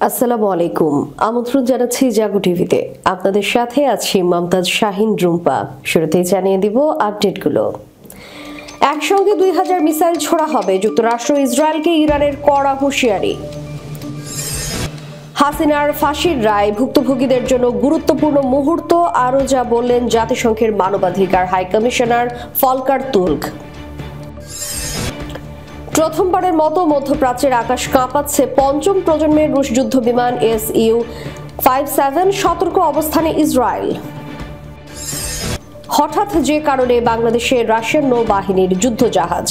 আসসালামু আলাইকুম। আমন্ত্রণ জানাচ্ছি জাগো টিভিতে। আপনাদের সাথে আছি মমতাজ শাহিন রুম্পা। শুরুতেই জানিয়ে দিব আপডেটগুলো। একসঙ্গে 2000 মিসাইল ছোড়া হবে, যুক্তরাষ্ট্র ইসরায়েলকে ইরানের কড়া হুঁশিয়ারি। হাসিনার ফাঁসির রায় ভুক্তভোগীদের জন্য গুরুত্বপূর্ণ মুহূর্ত, আরও যা বললেন জাতিসংঘের মানবাধিকার হাই কমিশনার ফলকার তুর্ক। প্রথমবারের মতো মধ্যপ্রাচ্যের আকাশ কাঁপাচ্ছে পঞ্চম প্রজন্মের রুশ যুদ্ধ বিমান Su-57, সতর্ক অবস্থানে ইসরায়েল। হঠাৎ যে কারণে বাংলাদেশের রাশিয়ান নৌবাহিনীর যুদ্ধজাহাজ।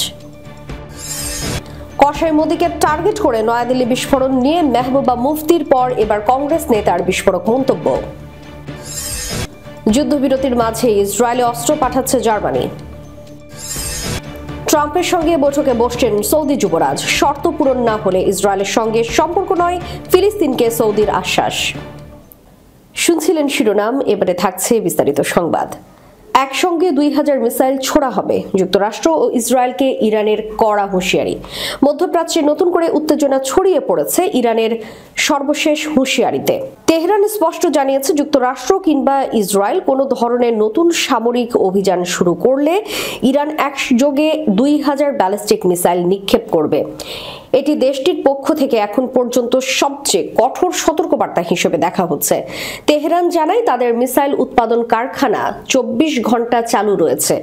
কসাই মোদীকে টার্গেট করে নয়াদিল্লি বিস্ফোরণ নিয়ে মেহবুবা মুফতির পর এবার কংগ্রেস নেতার বিস্ফোরক মন্তব্য। যুদ্ধবিরতির মাঝে ইসরায়েলে অস্ত্র পাঠাচ্ছে জার্মানি। ট্রাম্পের সঙ্গে বৈঠকে বসছেন সৌদি যুবরাজ, শর্ত পূরণ না হলে ইসরায়েলের সঙ্গে সম্পর্ক নয়, ফিলিস্তিনকে সৌদির আশ্বাস। শুনছিলেন শিরোনাম, এবারে থাকছে বিস্তারিত সংবাদ। একসঙ্গে 2000 মিসাইল ছোড়া হবে, যুক্তরাষ্ট্র ও ইসরায়েলকে ইরানের কড়া হুঁশিয়ারি। মধ্যপ্রাচ্যে নতুন করে উত্তেজনা ছড়িয়ে পড়েছে ইরানের সর্বশেষ হুঁশিয়ারিতে। তেহরান স্পষ্ট জানিয়েছে, যুক্তরাষ্ট্র কিংবা ইসরায়েল কোনো ধরনের নতুন সামরিক অভিযান শুরু করলে ইরান একযোগে 2000 ব্যালিস্টিক মিসাইল নিক্ষেপ করবে। এটি দেশটির পক্ষ থেকে এখন পর্যন্ত সবচেয়ে কঠোর সতর্কবার্তা হিসেবে দেখা হচ্ছে। তেহরান জানায় তাদের মিসাইল উৎপাদন কারখানা 24 ঘন্টা চালু রয়েছে।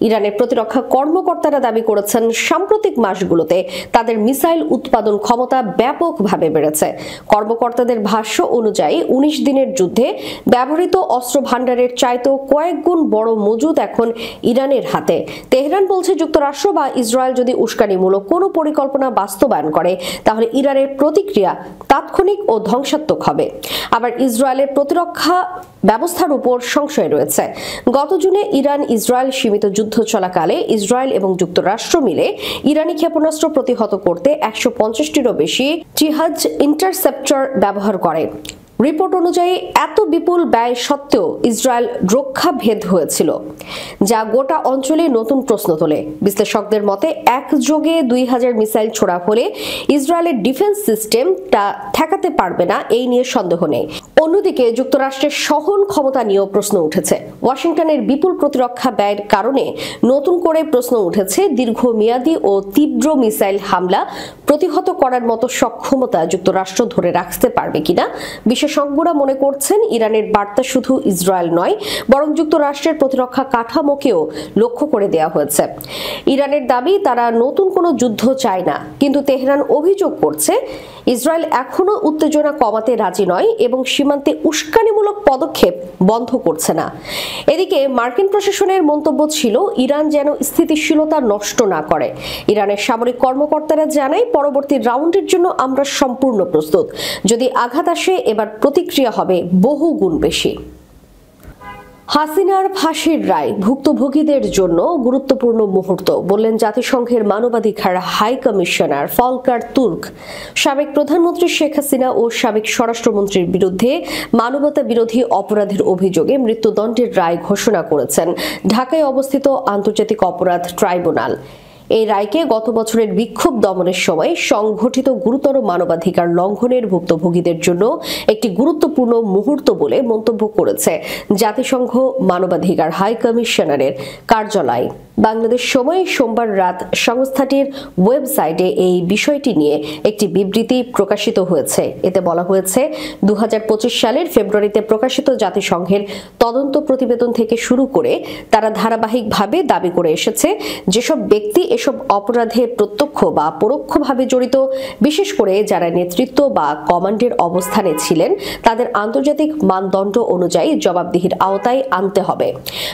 ইরানের প্রতিরক্ষা কর্মকর্তারা দাবি করেছেন, সাম্প্রতিক মাসগুলোতে তাদের মিসাইল উৎপাদন ক্ষমতা ব্যাপকভাবে বেড়েছে। কর্মকর্তাদের ভাষ্য অনুযায়ী 19 দিনের যুদ্ধে ব্যবহৃত অস্ত্র ভাণ্ডারের চাইতেও কয়েক গুণ বড় মজুদ এখন ইরানের হাতে। তেহরান বলছে, যুক্তরাষ্ট্র বা ইসরায়েল যদি উস্কানিমূলক কোনো পরিকল্পনা বাস্তবায়ন করে তাহলে ইরানের প্রতিক্রিয়া তাৎক্ষণিক ও ধ্বংসাত্মক হবে। আবার ইসরায়েলের প্রতিরক্ষা ব্যবস্থার উপর সংশয় রয়েছে। গত জুনে ইরান ইসরায়েল সীমিত যুদ্ধ চলাকালে ইসরায়েল এবং যুক্তরাষ্ট্র মিলে ইরানি ক্ষেপণাস্ত্র প্রতিহত করতে 150টিরও বেশি জিহাজ ইন্টারসেপ্টর ব্যবহার করে। রিপোর্ট অনুযায়ী এত বিপুল ব্যয় সত্ত্বেও ইসরায়েল রক্ষাভেদ হয়েছিল, যা গোটা অঞ্চলে নতুন প্রশ্ন তোলে। বিশ্লেষকদের মতে একযোগে 2000 মিসাইল ছোড়া হলে ইসরায়েলের ডিফেন্স সিস্টেমটা ঠেকাতে পারবে না, এই নিয়ে সন্দেহ নেই। অন্যদিকে যুক্তরাষ্ট্রের সহন ক্ষমতা নিয়েও প্রশ্ন উঠেছে। ওয়াশিংটনের বিপুল প্রতিরক্ষা ব্যয়ের কারণে নতুন করে প্রশ্ন উঠেছে, দীর্ঘমেয়াদী ও তীব্র মিসাইল হামলা প্রতিহত করার মতো সক্ষমতা যুক্তরাষ্ট্র ধরে রাখতে পারবে কিনা। বিশেষজ্ঞরা মনে করছেন, ইরানের বার্তা শুধু ইসরায়েল নয়, বরং যুক্তরাষ্ট্রের প্রতিরক্ষা কাঠামোকেও লক্ষ্য করে দেওয়া হয়েছে। ইরানের দাবি, তারা নতুন কোনো যুদ্ধ চায় না, কিন্তু তেহরান অভিযোগ করছে ইসরায়েল এখনো উত্তেজনা কমাতে রাজি নয় এবং সীমান্তে উস্কানিমূলক পদক্ষেপ বন্ধ করছে না। এদিকে মার্কিন প্রশাসনের মন্তব্য ছিল, ইরান যেন স্থিতিশীলতা নষ্ট না করে। ইরানের সামরিক কর্মকর্তারা জানায়, পরবর্তী রাউন্ডের জন্য আমরা সম্পূর্ণ প্রস্তুত। যদি আঘাত আসে, এবার প্রতিক্রিয়া হবে বহু গুণ বেশি। হাসিনার ফাঁসির রায় ভুক্তভোগীদের জন্য গুরুত্বপূর্ণ মুহূর্ত, বললেন জাতিসংঘের মানবাধিকার হাই কমিশনার ফলকার তুর্ক। সাবেক প্রধানমন্ত্রী শেখ হাসিনা ও সাবেক স্বরাষ্ট্রমন্ত্রীর বিরুদ্ধে মানবতা বিরোধী অপরাধের অভিযোগে মৃত্যুদণ্ডের রায় ঘোষণা করেছেন ঢাকায় অবস্থিত আন্তর্জাতিক অপরাধ ট্রাইব্যুনাল। এই রায়কে গত বছরের বিক্ষোভ দমনের সময় সংঘটিত গুরুতর মানবাধিকার লঙ্ঘনের ভুক্তভোগীদের জন্য একটি গুরুত্বপূর্ণ মুহূর্ত বলে মন্তব্য করেছে জাতিসংঘ মানবাধিকার হাই কমিশনারের কার্যালয়। বাংলাদেশ সময় সোমবার রাত সংস্থাটির ওয়েবসাইটে এই বিষয়টি নিয়ে একটি বিবৃতি প্রকাশিত হয়েছে। এতে বলা হয়েছে, 2025 সালের ফেব্রুয়ারিতে প্রকাশিত জাতিসংঘের তদন্ত প্রতিবেদন থেকে শুরু করে তারা ধারাবাহিকভাবে দাবি করে এসেছে, যেসব ব্যক্তি এসব অপরাধে প্রত্যক্ষ বা পরোক্ষভাবে জড়িত, বিশেষ করে যারা নেতৃত্ব বা কমান্ডের অবস্থানে ছিলেন, তাদের আন্তর্জাতিক মানদণ্ড অনুযায়ী জবাবদিহির আওতায় আনতে হবে।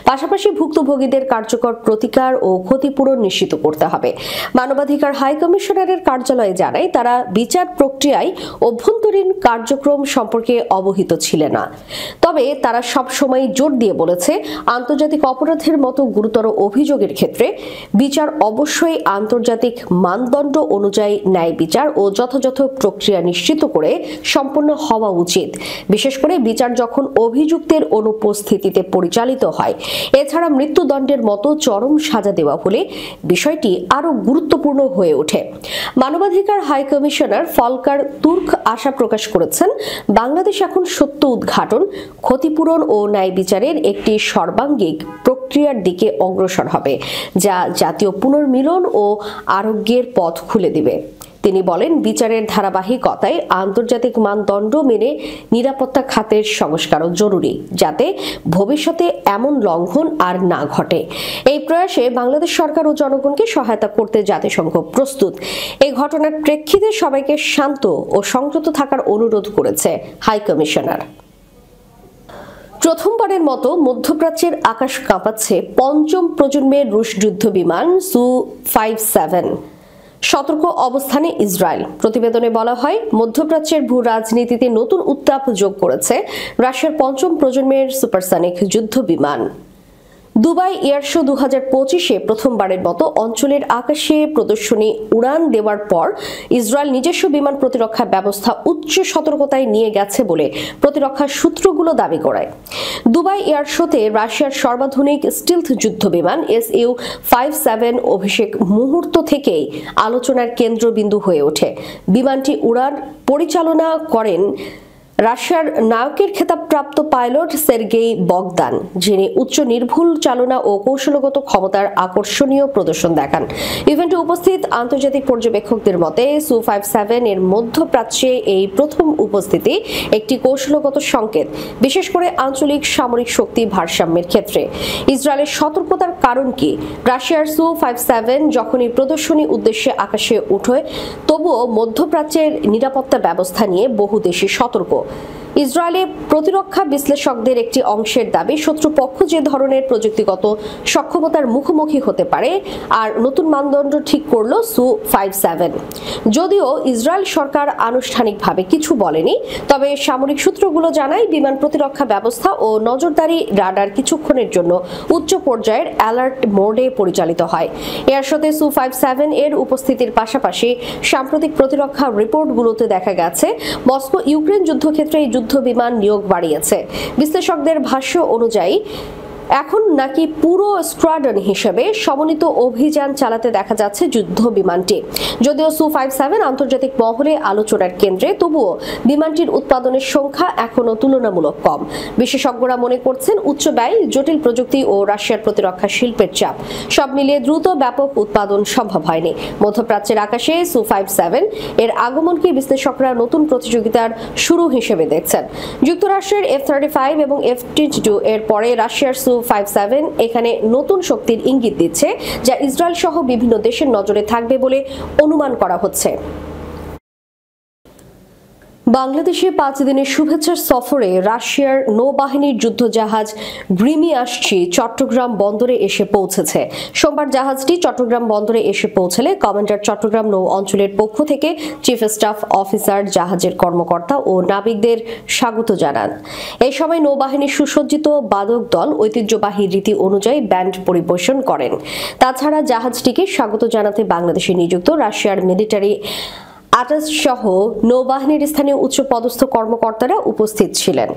পাশাপাশি ভুক্তভোগীদের কার্যকর প্রতিকার ও ক্ষতিপূরণ নিশ্চিত করতে হবে। মানবাধিকার হাই কমিশনারের কার্যালয় জানায়, তারা বিচার প্রক্রিয়ায় অভ্যন্তরীণ কার্যক্রম সম্পর্কে অবহিত ছিলেন না। তবে তারা সবসময় জোর দিয়ে বলেছে, আন্তর্জাতিক অপরাধের মতো গুরুতর অভিযোগের ক্ষেত্রে বিচার অবশ্যই আন্তর্জাতিক মানদণ্ড অনুযায়ী ন্যায় বিচার ও যথাযথ প্রক্রিয়া নিশ্চিত করে সম্পন্ন হওয়া উচিত, বিশেষ করে বিচার যখন অভিযুক্তের অনুপস্থিতিতে পরিচালিত হয়। এছাড়া মৃত্যুদণ্ডের মতো চরম সাজা দেওয়া হলে বিষয়টি আরও গুরুত্বপূর্ণ হয়ে ওঠে। মানবাধিকার হাই কমিশনার ফলকার তুর্ক আশা প্রকাশ করেছেন, বাংলাদেশ এখন সত্য উদ্ঘাটন, ক্ষতিপূরণ ও ন্যায় বিচারের একটি সর্বাঙ্গীন প্রক্রিয়ার দিকে অগ্রসর হবে, যা জাতীয় পুনর্মিলন ও আরোগ্যের পথ খুলে দিবে। তিনি বলেন, বিচারের ধারাবাহিকতায় আন্তর্জাতিক মানদণ্ড মেনে নিরাপত্তা খাতের সংস্কারও জরুরি, যাতে ভবিষ্যতে এমন লঙ্ঘন আর না ঘটে। এই প্রয়াসে বাংলাদেশ সরকার ও জনগণকে সহায়তা করতে জাতিসংঘ প্রস্তুত। এই ঘটনার প্রেক্ষিতে সবাইকে শান্ত ও সংযত থাকার অনুরোধ করেছে হাই কমিশনার। প্রথমবারের মতো মধ্যপ্রাচ্যের আকাশ কাঁপাচ্ছে পঞ্চম প্রজন্মের রুশ যুদ্ধ বিমান সু-57। সতর্ক অবস্থানে ইসরায়েল। প্রতিবেদনে বলা হয়, মধ্যপ্রাচ্যের ভূ রাজনীতিতে নতুন উত্তাপ যোগ করেছে রাশিয়ার পঞ্চম প্রজন্মের সুপারসনিক যুদ্ধ বিমান। দুবাই এয়ার শো 2025-এ প্রথমবারের মতো অঞ্চলের আকাশে প্রদর্শনী উড়ান দেওয়ার পর ইসরায়েল নিজস্ব বিমান প্রতিরক্ষা ব্যবস্থা উচ্চ সতর্কতায় নিয়ে গেছে বলে প্রতিরক্ষা সূত্রগুলো দাবি করে। দুবাই এয়ার শোতে রাশিয়ার সর্বাধুনিক স্টিলথ যুদ্ধ বিমান SU-57 অভিষেক মুহূর্ত থেকেই আলোচনার কেন্দ্রবিন্দু হয়ে ওঠে। বিমানটি উড়ান পরিচালনা করেন রাশিয়ার নায়কের খেতাবপ্রাপ্ত পাইলট সের্গেই বগদান, যিনি উচ্চ নির্ভুল চালনা ও কৌশলগত ক্ষমতার আকর্ষণীয় প্রদর্শন দেখান। ইভেন্টে উপস্থিত আন্তর্জাতিক পর্যবেক্ষকদের মতে সু-57 এর মধ্যপ্রাচ্যে এই প্রথম উপস্থিতি একটি কৌশলগত সংকেত, বিশেষ করে আঞ্চলিক সামরিক শক্তি ভারসাম্যের ক্ষেত্রে। ইসরায়েলের সতর্কতার কারণ কি? রাশিয়ার সু-57 যখনই প্রদর্শনী উদ্দেশ্যে আকাশে ওঠে, তবুও মধ্যপ্রাচ্যের নিরাপত্তা ব্যবস্থা নিয়ে বহু দেশই সতর্ক। ইসরায়েলে প্রতিরক্ষা বিশ্লেষকদের একটি অংশের দাবি, শত্রুপক্ষ যে ধরনের প্রযুক্তিগত সক্ষমতার মুখোমুখি হতে পারে আর নতুন মানদণ্ড ঠিক করল সু-57। যদিও ইসরায়েল সরকার আনুষ্ঠানিকভাবে কিছু বলেনি, তবে সামরিক সূত্রগুলো জানায় বিমান প্রতিরক্ষা ব্যবস্থা ও নজরদারি রাডার কিছুক্ষণের জন্য উচ্চ পর্যায়ের অ্যালার্ট মোডে পরিচালিত হয়। এয়ার শোতে সু-57 এর উপস্থিতির পাশাপাশি সাম্প্রতিক প্রতিরক্ষা রিপোর্টগুলোতে দেখা গেছে মস্কো ইউক্রেন যুদ্ধক্ষেত্রে যুদ্ধ বিমান নিয়োগ বাড়িয়েছে। বিশ্লেষকদের ভাষ্য অনুযায়ী এখন নাকি পুরো স্কোয়াড্রন হিসেবে সমন্বিত অভিযান চালাতে দেখা যাচ্ছে যুদ্ধ বিমানটি। যদিও সু-57 আন্তর্জাতিক মহলে আলোচনার কেন্দ্রে, তবুও বিমানটির উৎপাদনের সংখ্যা এখনো তুলনামূলক কম। বিশেষজ্ঞরা মনে করছেন উচ্চ ব্যয়, জটিল প্রযুক্তি ও রাশিয়ার প্রতিরক্ষা শিল্পের চাপ সব মিলিয়ে দ্রুত ব্যাপক উৎপাদন সম্ভব হয়নি। মধ্যপ্রাচ্যের আকাশে সু-57 এর আগমনকে বিশ্লেষকরা নতুন প্রতিযোগিতার শুরু হিসেবে দেখছেন। যুক্তরাষ্ট্রের F-35 এবং F-22 এর পরে রাশিয়ার সু-57 এখানে নতুন শক্তির ইঙ্গিত দিচ্ছে, যা ইসরায়েল সহ বিভিন্ন দেশের নজরে থাকবে বলে অনুমান করা হচ্ছে। বাংলাদেশে 5 দিনের শুভেচ্ছা সফরে রাশিয়ার নৌবাহিনীর যুদ্ধজাহাজ গ্রিমিয়াসচি চট্টগ্রাম বন্দরে এসে পৌঁছেছে। সোমবার জাহাজটি চট্টগ্রাম বন্দরে এসে পৌঁছলে কমান্ডার চট্টগ্রাম নৌ অঞ্চলের পক্ষ থেকে চিফ স্টাফ অফিসার, জাহাজের কর্মকর্তা ও নাবিকদের স্বাগত জানান। এই সময় নৌবাহিনীর সুসজ্জিত বাদক দল ঐতিহ্যবাহী রীতি অনুযায়ী ব্যান্ড পরিবেশন করেন। তাছাড়া জাহাজটিকে স্বাগত জানাতে বাংলাদেশে নিযুক্ত রাশিয়ার মিলিটারি আটাস সহ নৌবাহিনীর স্থানীয় উচ্চপদস্থ কর্মকর্তারা উপস্থিত ছিলেন।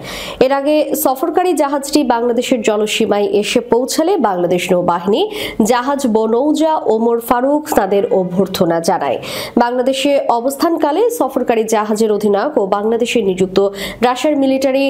এর আগে সফরকারী জাহাজটি বাংলাদেশের জলসীমায় এসে পৌঁছালে বাংলাদেশ নৌবাহিনী জাহাজ বনৌজা ওমর ফারুক তাদের অভ্যর্থনা জানায়। বাংলাদেশে অবস্থানকালে সফরকারী জাহাজের অধিনায়ক ও বাংলাদেশে নিযুক্ত রাশিয়ার মিলিটারি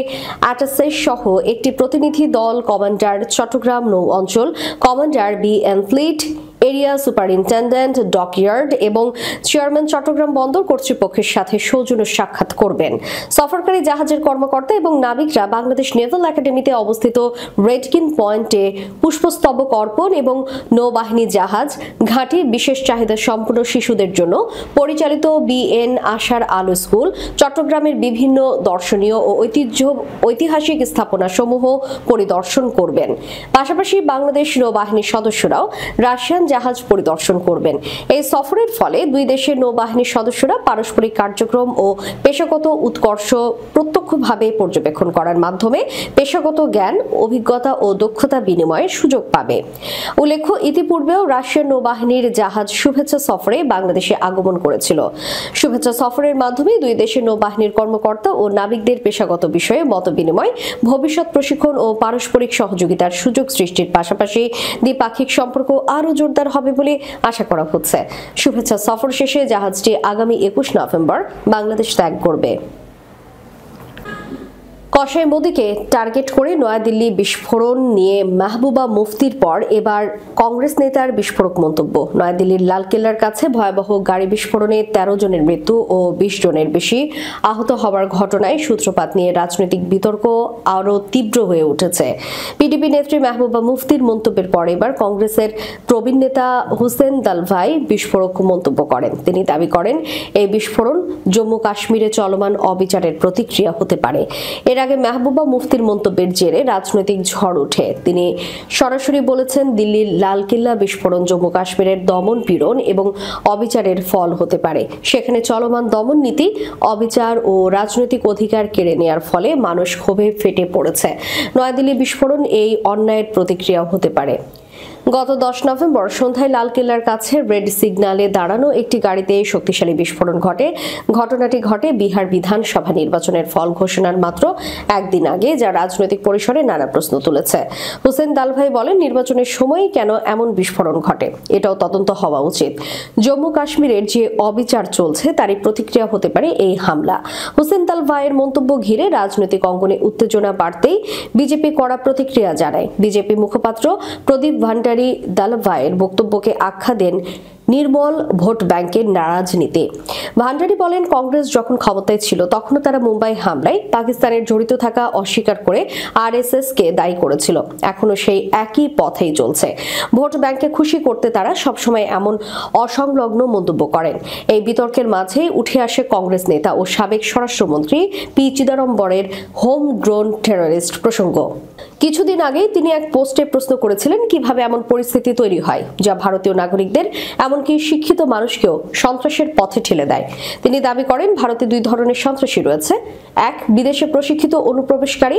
আটাসের সহ একটি প্রতিনিধি দল কমান্ডার চট্টগ্রাম নৌ অঞ্চল, commander BN fleet, area superintendent, dockyard এবং চেয়ারম্যান চট্টগ্রাম বন্দর কর্তৃপক্ষের সাথে সৌজন্য সাক্ষাৎ করবেন। সফরকারী জাহাজের কর্মকর্তা এবং নাবিকরা বাংলাদেশ নেভাল একাডেমিতে অবস্থিত রেডকিন পয়েন্টে পুষ্পস্তবক অর্পণ এবং নৌবাহিনী জাহাজ ঘাঁটি বিশেষ চাহিদা সম্পন্ন শিশুদের জন্য পরিচালিত BN আশার আলো স্কুল, চট্টগ্রামের বিভিন্ন দর্শনীয় ও ঐতিহাসিক স্থাপনাসমূহ পরিদর্শন করবেন। পাশাপাশি বাংলাদেশ নৌবাহিনীর সদস্যরাও রাশিয়ান জাহাজ পরিদর্শন করবেন। এই সফরের ফলে দুই দেশের নৌবাহিনীর সদস্যরা পারস্পরিক কার্যক্রম ও পেশাগত উৎকর্ষ প্রত্যক্ষভাবে পর্যবেক্ষণ করার মাধ্যমে পেশাগত জ্ঞান, অভিজ্ঞতা ও দক্ষতা বিনিময়ের সুযোগ পাবে। উল্লেখ্য, ইতিপূর্বেও রাশিয়ার নৌবাহিনীর জাহাজ শুভেচ্ছা সফরে বাংলাদেশে আগমন করেছিল। শুভেচ্ছা সফরের মাধ্যমে দুই দেশের নৌবাহিনীর কর্মকর্তা ও নাবিকদের পেশাগত বিষয়ে মতবিনিময়, ভবিষ্যৎ প্রশিক্ষণ ও পারস্পরিক সহযোগিতার সুযোগ সৃষ্টির পাশাপাশি দ্বিপাক্ষিক সম্পর্ক আরও জোরদার হবে বলে আশা করা হচ্ছে। শুভেচ্ছা সফর শেষে জাহাজটি আগামী 21 নভেম্বর বাংলাদেশ ত্যাগ করবে। কসাই মোদীকে টার্গেট করে নয়াদিল্লি বিস্ফোরণ নিয়ে মাহবুবা মুফতির পর এবার কংগ্রেস নেতার বিস্ফোরক মন্তব্য। নয়াদিল্লির লালকেল্লার কাছে ভয়াবহ গাড়ি বিস্ফোরণে 13 জনের মৃত্যু ও 20 জনের বেশি আহত হওয়ার ঘটনায় সূত্রপাত নিয়ে রাজনৈতিক বিতর্ক আরও তীব্র হয়ে উঠেছে। পিডিপি নেত্রী মাহবুবা মুফতির মন্তব্যের পর এবার কংগ্রেসের প্রবীণ নেতা হুসেন দালভাই বিস্ফোরক মন্তব্য করেন। তিনি দাবি করেন, এই বিস্ফোরণ জম্মু কাশ্মীরে চলমান অবিচারের প্রতিক্রিয়া হতে পারে। এর আগে মাহবুবা মুফতির মন্তব্যের জেরে রাজনৈতিক ঝড় ওঠে। তিনি সরাসরি বলেছেন, দিল্লির লালকেল্লা বিস্ফোরণ জম্মু কাশ্মীরের দমন পীড়ন এবং অবিচারের ফল হতে পারে। সেখানে চলমান দমন নীতি, অবিচার ও রাজনৈতিক অধিকার কেড়ে নেওয়ার ফলে মানুষ ক্ষোভে ফেটে পড়েছে। নয়াদিল্লি বিস্ফোরণ এই অন্যায়ের প্রতিক্রিয়া হতে পারে। গত 10 নভেম্বর সন্ধ্যায় লালকেল্লার কাছে রেড সিগন্যালে দাঁড়ানো একটি গাড়িতে শক্তিশালী বিস্ফোরণ ঘটে। ঘটনাটি ঘটে বিহার বিধানসভা নির্বাচনের ফল ঘোষণার মাত্র একদিন আগে, যা রাজনৈতিক পরিসরে নানা প্রশ্ন তুলেছে। হুসেন দালভাই বলেন, নির্বাচনের সময় কেন এমন বিস্ফোরণ ঘটে এটাও তদন্ত হওয়া উচিত। জম্মু কাশ্মীরের যে অবিচার চলছে তারই প্রতিক্রিয়া হতে পারে এই হামলা। হুসেন দালভাইয়ের মন্তব্য ঘিরে রাজনৈতিক অঙ্গনে উত্তেজনা বাড়তেই বিজেপি কড়া প্রতিক্রিয়া জানায়। বিজেপি মুখপাত্র প্রদীপ ভান্ডারী দালভাইয়ের বক্তব্যকে আখ্যা দেন নির্মল ভোট ব্যাংকের রাজনীতি। ভান্ডারী বলেন, কংগ্রেস যখন ক্ষমতায় ছিল তখনও তারা মুম্বাই হামলায় পাকিস্তানের জড়িত থাকা অস্বীকার করে আরএসএস-কে দায়ী করেছিল। এখনো সেই একই পথেই চলছে। ভোট ব্যাংকে খুশি করতে তারা সবসময় এমন অসংলগ্ন মন্তব্য করেন। এই বিতর্কের মাঝেই উঠে আসে কংগ্রেস নেতা ও সাবেক স্বরাষ্ট্রমন্ত্রী পি চিদাম্বরমের হোম গ্রোন টেররিস্ট প্রসঙ্গ। কিছুদিন আগেই তিনি এক পোস্টে প্রশ্ন করেছিলেন, কিভাবে এমন পরিস্থিতি তৈরি হয় যা ভারতীয় নাগরিকদের এমনকি শিক্ষিত মানুষকেও সন্ত্রাসের পথে ঠেলে দেয়। তিনি দাবি করেন, ভারতে দুই ধরনের সন্ত্রাসী রয়েছে, এক বিদেশে প্রশিক্ষিত অনুপ্রবেশকারী,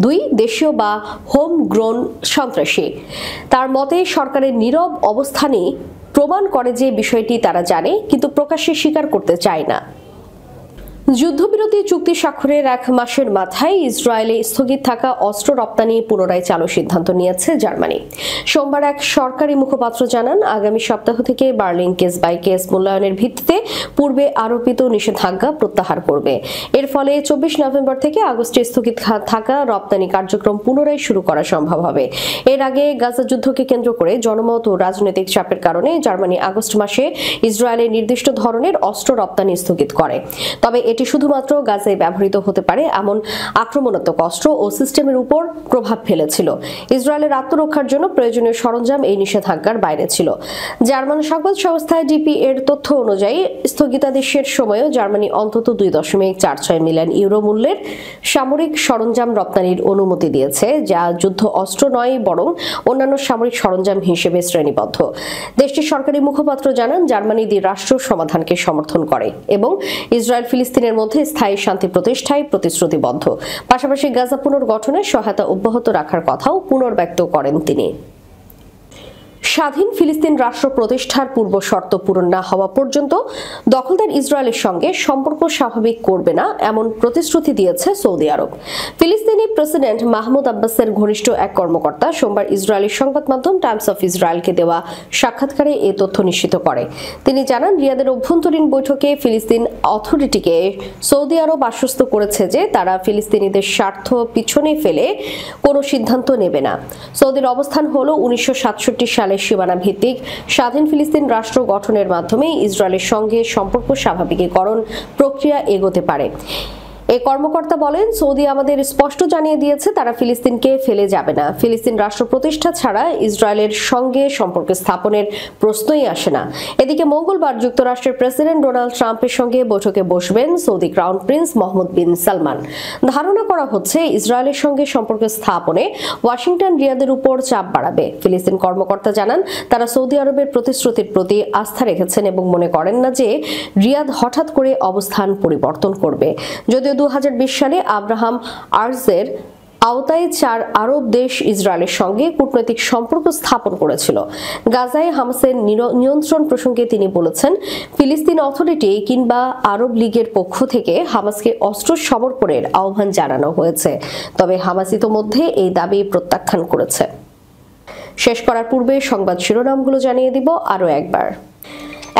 দুই দেশীয় বা হোম গ্রোন সন্ত্রাসী। তার মতে সরকারের নীরব অবস্থানই প্রমাণ করে যে বিষয়টি তারা জানে কিন্তু প্রকাশ্যে স্বীকার করতে চায় না। যুদ্ধবিরতি চুক্তি স্বাক্ষরের 1 মাসের মাথায় ইসরায়েলে স্থগিত থাকা অস্ত্র রপ্তানি পুনরায় চালুর সিদ্ধান্ত নিয়েছে জার্মানি। সোমবার এক সরকারি মুখপাত্র জানান, আগামী সপ্তাহ থেকে বার্লিন কেস বাই কেস মূল্যায়নের ভিত্তিতে পূর্বে আরোপিত নিষেধাজ্ঞা প্রত্যাহার করবে। এর ফলে 24 নভেম্বর থেকে আগস্টে স্থগিত থাকা রপ্তানি কার্যক্রম পুনরায় শুরু করা সম্ভব হবে। এর আগে গাজা যুদ্ধকে কেন্দ্র করে জনমত ও রাজনৈতিক চাপের কারণে জার্মানি আগস্ট মাসে ইসরায়েলে নির্দিষ্ট ধরনের অস্ত্র রপ্তানি স্থগিত করে। তবে এটি শুধুমাত্র গাজায় ব্যবহৃত হতে পারে এমন আক্রমণাত্মক অস্ত্র ও সিস্টেমের উপর প্রভাব ফেলেছিল। ইসরায়েলের আত্মরক্ষার জন্য প্রয়োজনীয় সরঞ্জাম এই নিষেধাজ্ঞার বাইরে ছিল। জার্মান সংবাদ সংস্থা ডিপি এর তথ্য অনুযায়ী স্থগিতাদেশের সময়ও জার্মানি অন্তত 2.46 মিলিয়ন ইউরো মূল্যের সামরিক সরঞ্জাম রপ্তানির অনুমতি দিয়েছে, যা যুদ্ধ অস্ত্র নয় বরং অন্যান্য সামরিক সরঞ্জাম হিসেবে শ্রেণীবদ্ধ। দেশটির সরকারি মুখপাত্র জানান, জার্মানি দ্বিরাষ্ট্র সমাধানকে সমর্থন করে এবং ইসরায়েল ফিলিস্তিনের মধ্যে স্থায়ী শান্তি প্রতিষ্ঠায় প্রতিশ্রুতিবদ্ধ। পাশাপাশি গাজা পুনর্গঠনের সহায়তা অব্যাহত রাখার কথাও পুনর্ব্যক্ত করেন তিনি। স্বাধীন ফিলিস্তিন রাষ্ট্র প্রতিষ্ঠার পূর্ব শর্ত পূরণ না হওয়া পর্যন্ত দখলদার ইসরায়েলের সঙ্গে সম্পর্ক স্বাভাবিক করবে না এমন প্রতিশ্রুতি দিয়েছে সৌদি আরব। ফিলিস্তিনি প্রেসিডেন্ট মাহমুদ আব্বাসের ঘনিষ্ঠ এক কর্মকর্তা সোমবার ইসরায়েলি সংবাদ মাধ্যম টাইমস অফ ইসরায়েলকে দেওয়া সাক্ষাৎকারে এই তথ্য নিশ্চিত করে। তিনি জানান, রিয়াদের অভ্যন্তরীণ বৈঠকে ফিলিস্তিন অথরিটিকে সৌদি আরব আশ্বস্ত করেছে যে তারা ফিলিস্তিনিদের স্বার্থ পিছনে ফেলে কোনো সিদ্ধান্ত নেবে না। সৌদির অবস্থান হলো 1967 সালে সীমানা ভিত্তিক স্বাধীন ফিলিস্তিন রাষ্ট্র গঠনের মাধ্যমে ইসরায়েলের সঙ্গে সম্পর্ক স্বাভাবিকীকরণ প্রক্রিয়া এগোতে পারে। এই কর্মকর্তা বলেন, সৌদি আমাদের স্পষ্ট জানিয়ে দিয়েছে তারা ফিলিস্তিনকে ফেলে যাবে না। ফিলিস্তিন রাষ্ট্র প্রতিষ্ঠা ছাড়া ইসরায়েলের সঙ্গে সম্পর্ক স্থাপনের প্রশ্নই আসে না। এদিকে মঙ্গলবার যুক্তরাষ্ট্রের প্রেসিডেন্ট ডোনাল্ড ট্রাম্পের সঙ্গে বৈঠকে বসবেন সৌদি ক্রাউন প্রিন্স মোহাম্মদ বিন সালমান। ধারণা করা হচ্ছে ইসরায়েলের সঙ্গে সম্পর্ক স্থাপনে ওয়াশিংটন রিয়াদের উপর চাপ বাড়াবে। ফিলিস্তিন কর্মকর্তা জানান, তারা সৌদি আরবের প্রতিশ্রুতির প্রতি আস্থা রেখেছেন এবং মনে করেন না যে রিয়াদ হঠাৎ করে অবস্থান পরিবর্তন করবে। যদিও 2020 সালে আব্রাহাম আর্জের আওতায় 4 আরব দেশ ইসরায়েলের সঙ্গে কূটনৈতিক সম্পর্ক স্থাপন করেছিল। গাজায় হামাসের নিয়ন্ত্রণ প্রসঙ্গে তিনি বলেছেন, ফিলিস্তিন অথরিটি কিংবা আরব লীগের পক্ষ থেকে হামাসকে অস্ত্র সমর্পণের আহ্বান জানানো হয়েছে, তবে হামাস ইতোমধ্যে এই দাবি প্রত্যাখ্যান করেছে। শেষ করার পূর্বে সংবাদ শিরোনামগুলো জানিয়ে দিব আরও একবার।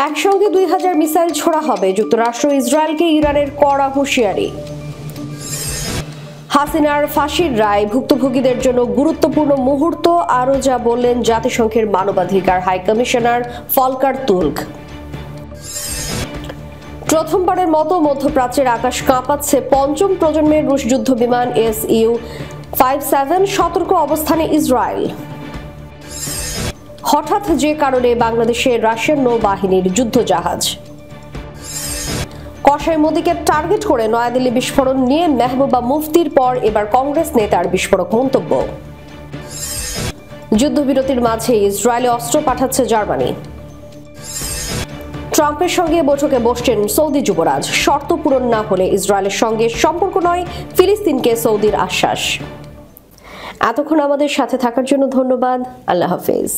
একসঙ্গে 2000 মিসাইল ছোড়া হবে, যুক্তরাষ্ট্র ইসরায়েলকে ইরানের কড়া হুঁশিয়ারি। হাসিনার ফাঁসির রায় ভুক্তভোগীদের জন্য গুরুত্বপূর্ণ মুহূর্ত, আরও যা বললেন জাতিসংঘের মানবাধিকার হাই কমিশনার ফলকার তুর্ক। প্রথমবারের মতো মধ্যপ্রাচ্যের আকাশ কাঁপাচ্ছে পঞ্চম প্রজন্মের রুশ যুদ্ধ বিমান Su-57, সতর্ক অবস্থানে ইসরায়েল। হঠাৎ যে কারণে বাংলাদেশে রাশিয়ান নৌবাহিনীর যুদ্ধজাহাজ। কসাই মোদীকে টার্গেট করে নয়াদিল্লি বিস্ফোরণ নিয়ে মেহবুবা মুফতির পর এবার কংগ্রেস নেতার বিস্ফোরক মন্তব্য। যুদ্ধবিরতির মাঝে ইসরায়েলে অস্ত্র পাঠাচ্ছে জার্মানি। ট্রাম্পের সঙ্গে বৈঠকে বসছেন সৌদি যুবরাজ, শর্ত পূরণ না হলে ইসরায়েলের সঙ্গে সম্পর্ক নয় ফিলিস্তিনকে সৌদির আশ্বাস। এতক্ষণ আমাদের সাথে থাকার জন্য ধন্যবাদ। আল্লাহ হাফেজ।